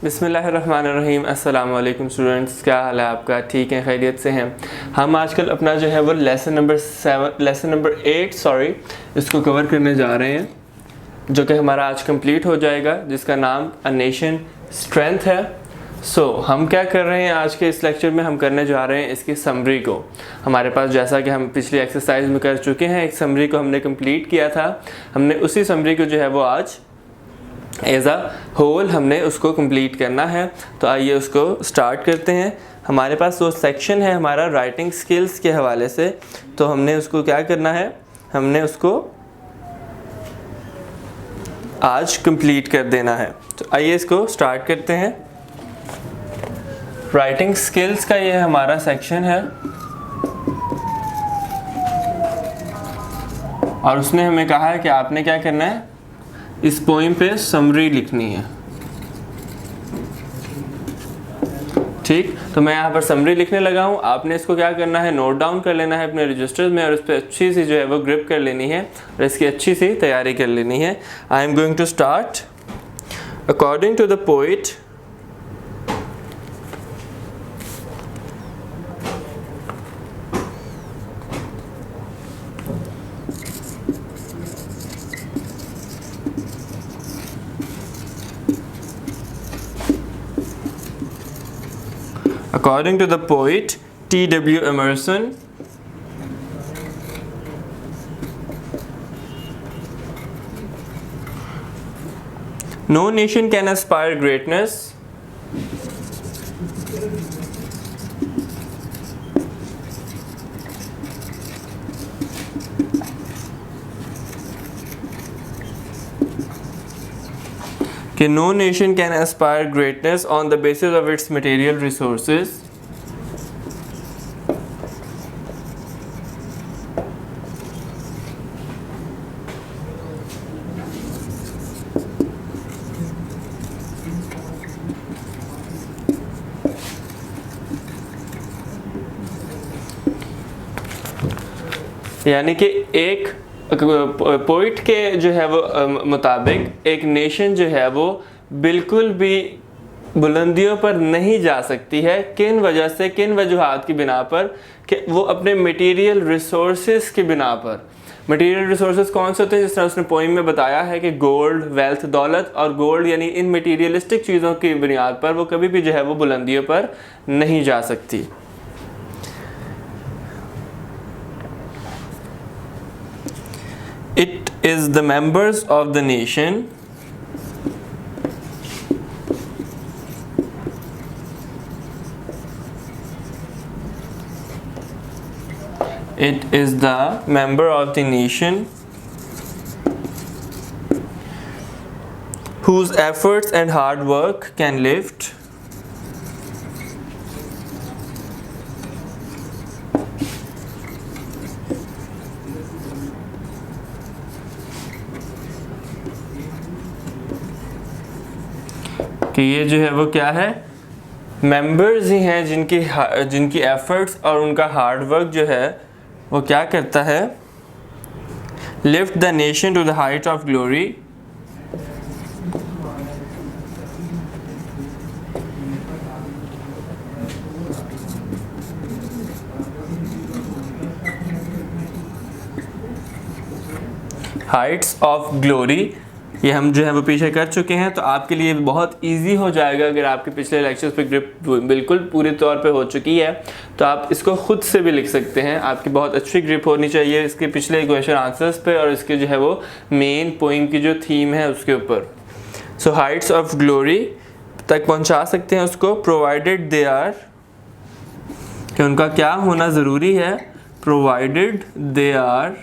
बिस्मिल्लाहिर्रहमानिर्रहीम। अस्सलाम वालेकुम स्टूडेंट्स, क्या हाल है आपका? ठीक है, खैरियत से हैं। हम आजकल अपना जो है वो लेसन नंबर 8 इसको कवर करने जा रहे हैं, जो कि हमारा आज कंप्लीट हो जाएगा, जिसका नाम अ नेशन स्ट्रेंथ है। हम क्या कर रहे हैं आज के इस लेक्चर में, हम करने जा रहे हैं इसकी समरी को। हमारे पास, जैसा कि हम पिछली एक्सरसाइज में कर चुके हैं, एक समरी को हमने कंप्लीट किया था। हमने उसी समरी को जो है वो आज एज अ होल हमने उसको कंप्लीट करना है। तो आइए उसको स्टार्ट करते हैं। हमारे पास वो सेक्शन है हमारा राइटिंग स्किल्स के हवाले से, तो हमने उसको क्या करना है, हमने उसको आज कंप्लीट कर देना है। तो आइए इसको स्टार्ट करते हैं। राइटिंग स्किल्स का ये हमारा सेक्शन है और उसने हमें कहा है कि आपने क्या करना है, इस पोइम पे समरी लिखनी है। ठीक, तो मैं यहाँ पर समरी लिखने लगा हूँ। आपने इसको क्या करना है, नोट डाउन कर लेना है अपने रजिस्टर्स में और उस पर अच्छी सी जो है वो ग्रिप कर लेनी है और इसकी अच्छी सी तैयारी कर लेनी है। I am going to start. According to the poet, according to the poet T.W. Emerson, no nation can aspire greatness no nation can aspire greatness on the basis of its material resources, यानी कि एक poet के जो है वो मुताबिक एक nation जो है वो बिल्कुल भी बुलंदियों पर नहीं जा सकती है। किन वजह से, किन वजूहात की बिना पर, कि वो अपने मटेरियल रिसोर्सेज की बिना पर। मटेरियल रिसोर्सेज कौन से होते हैं? जिस तरह उसने पोइम में बताया है कि गोल्ड, वेल्थ, दौलत, और गोल्ड यानी इन मटेरियलिस्टिक चीज़ों की बुनियाद पर वो कभी भी जो है वो बुलंदियों पर नहीं जा सकती। It is the members of the nation whose efforts and hard work can lift कि ये जो है वो क्या है, मेंबर्स ही हैं जिनकी एफर्ट्स और उनका हार्ड वर्क जो है वो क्या करता है, lift the nation to the height of glory, heights of glory. ये हम जो है वो पीछे कर चुके हैं, तो आपके लिए बहुत इजी हो जाएगा अगर आपके पिछले लेक्चर्स पे ग्रिप बिल्कुल पूरे तौर पे हो चुकी है, तो आप इसको खुद से भी लिख सकते हैं। आपकी बहुत अच्छी ग्रिप होनी चाहिए इसके पिछले क्वेश्चन आंसर्स पे और इसके जो है वो मेन पोइम की जो थीम है उसके ऊपर। सो हाइट्स ऑफ ग्लोरी तक पहुंचा सकते हैं उसको, प्रोवाइडेड दे आर, कि उनका क्या होना ज़रूरी है, प्रोवाइडेड दे आर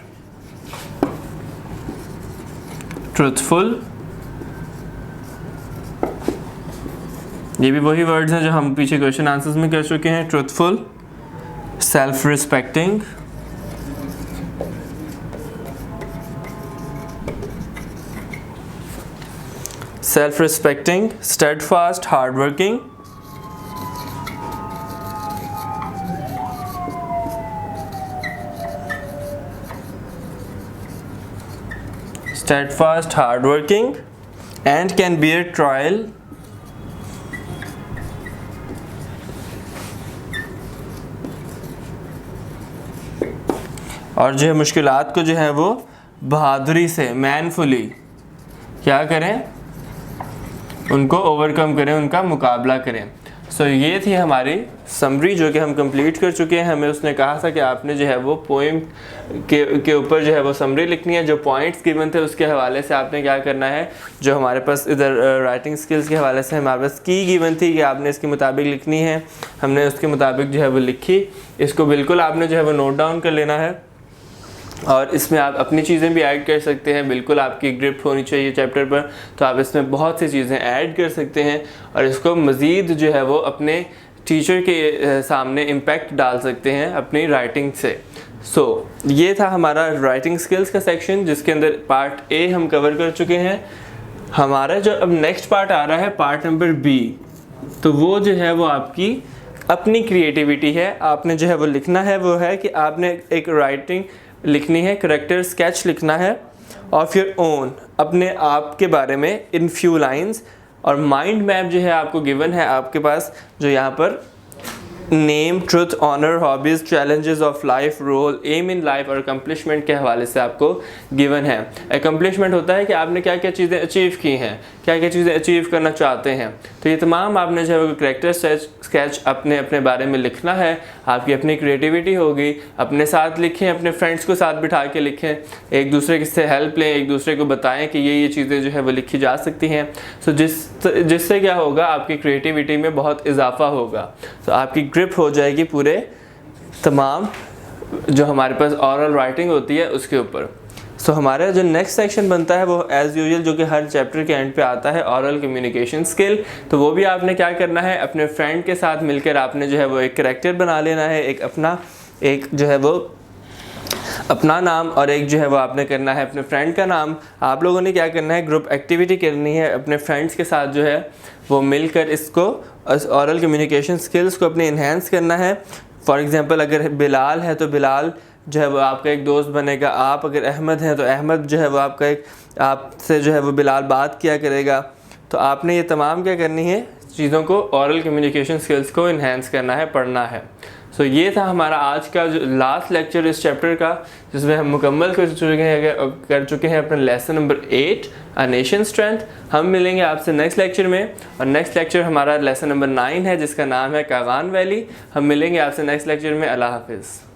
ट्रुथफुल। ये भी वही वर्ड्स हैं जो हम पीछे क्वेश्चन आंसर्स में कर चुके हैं। Truthful, self respecting, steadfast, hardworking, steadfast, hardworking, and can bear trial और जो है मुश्किलात को जो है वो बहादुरी से मैनफुली क्या करें, उनको ओवरकम करें, उनका मुकाबला करें। सो ये थी हमारी समरी जो कि हम कंप्लीट कर चुके हैं। हमें उसने कहा था कि आपने जो है वो पोइम के ऊपर जो है वो समरी लिखनी है, जो पॉइंट्स गिवन थे उसके हवाले से आपने क्या करना है, जो हमारे पास इधर राइटिंग स्किल्स के हवाले से हमारे पास की गिवन थी कि आपने इसके मुताबिक लिखनी है, हमने उसके मुताबिक जो है वो लिखी। इसको बिल्कुल आपने जो है वो नोट डाउन कर लेना है और इसमें आप अपनी चीज़ें भी ऐड कर सकते हैं। बिल्कुल आपकी ग्रिप होनी चाहिए चैप्टर पर, तो आप इसमें बहुत सी चीज़ें ऐड कर सकते हैं और इसको मज़ीद जो है वो अपने टीचर के सामने इम्पैक्ट डाल सकते हैं अपनी राइटिंग से। सो ये था हमारा राइटिंग स्किल्स का सेक्शन, जिसके अंदर पार्ट ए हम कवर कर चुके हैं। हमारा जो अब नेक्स्ट पार्ट आ रहा है, पार्ट नंबर बी, तो वो जो है वो आपकी अपनी क्रिएटिविटी है। आपने जो है वो लिखना है वो है कि आपने एक राइटिंग लिखनी है, करैक्टर स्केच लिखना है ऑफ योर ओन, अपने आप के बारे में इन फ्यू लाइंस। और माइंड मैप जो है आपको गिवन है आपके पास, जो यहाँ पर name, truth, honour, hobbies, challenges of life, role, aim in life और अकम्पलिशमेंट के हवाले से आपको गिवन है। अकम्पलिशमेंट होता है कि आपने क्या क्या चीज़ें अचीव की हैं, क्या क्या चीज़ें अचीव करना चाहते हैं। तो ये तमाम आपने जो है करैक्टर स्केच अपने अपने बारे में लिखना है। आपकी अपनी क्रिएटिविटी होगी, अपने साथ लिखें, अपने फ्रेंड्स को साथ बिठा के लिखें, एक दूसरे से हेल्प लें, एक दूसरे को बताएं कि ये चीज़ें जो है वो लिखी जा सकती हैं। सो जिससे क्या होगा, आपकी क्रिएटिविटी में बहुत इजाफा होगा। तो आपकी ग्रिप हो जाएगी पूरे तमाम जो हमारे पास ऑरल राइटिंग होती है उसके ऊपर। सो हमारा जो नेक्स्ट सेक्शन बनता है वो एज़ यूजुअल जो कि हर चैप्टर के एंड पे आता है, ऑरल कम्युनिकेशन स्किल। तो वो भी आपने क्या करना है, अपने फ्रेंड के साथ मिलकर आपने जो है वो एक करैक्टर बना लेना है, एक जो है वो अपना नाम और एक जो है वो आपने करना है अपने फ्रेंड का नाम। आप लोगों ने क्या करना है, ग्रुप एक्टिविटी करनी है अपने फ्रेंड्स के साथ जो है वो मिलकर इसको ऑरल कम्युनिकेशन स्किल्स को अपने इन्हेंस करना है। फॉर एग्जांपल अगर बिलाल है तो बिलाल जो है वो आपका एक दोस्त बनेगा। आप अगर अहमद हैं तो अहमद जो है वो आपसे जो है वो बिलाल बात किया करेगा। तो आपने ये तमाम क्या करनी है, चीज़ों को ऑरल कम्युनिकेशन स्किल्स को इन्हेंस करना है, पढ़ना है। सो ये था हमारा आज का जो लास्ट लेक्चर इस चैप्टर का, जिसमें हम मुकम्मल कर चुके हैं अपना lesson number 8 a nation strength. हम मिलेंगे आपसे नेक्स्ट लेक्चर में, और नेक्स्ट लेक्चर हमारा लेसन नंबर 9 है जिसका नाम है कागान वैली। हम मिलेंगे आपसे नेक्स्ट लेक्चर में। अल्लाह हाफिज़।